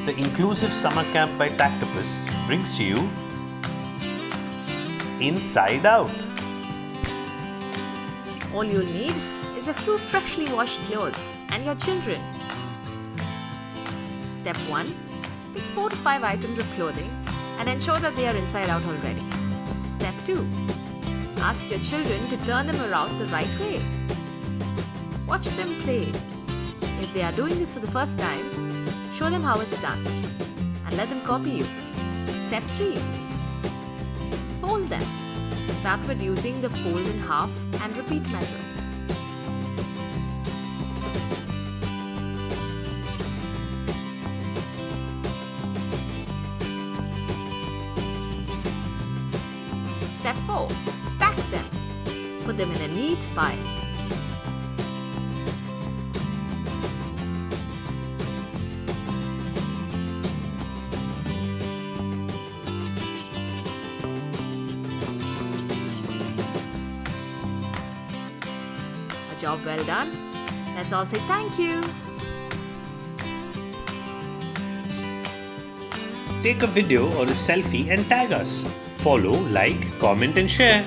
The inclusive summer camp by Tactopus brings you Inside Out. All you'll need is a few freshly washed clothes and your children. Step 1. Pick 4 to 5 items of clothing and ensure that they are inside out already. Step 2. Ask your children to turn them around the right way. Watch them play. If they are doing this for the first time, show them how it's done and let them copy you. Step 3. Fold them. Start with using the fold in half and repeat method. Step 4. Stack them. Put them in a neat pile. A job well done. Let's all say thank you. Take a video or a selfie and tag us. Follow, like, comment and share.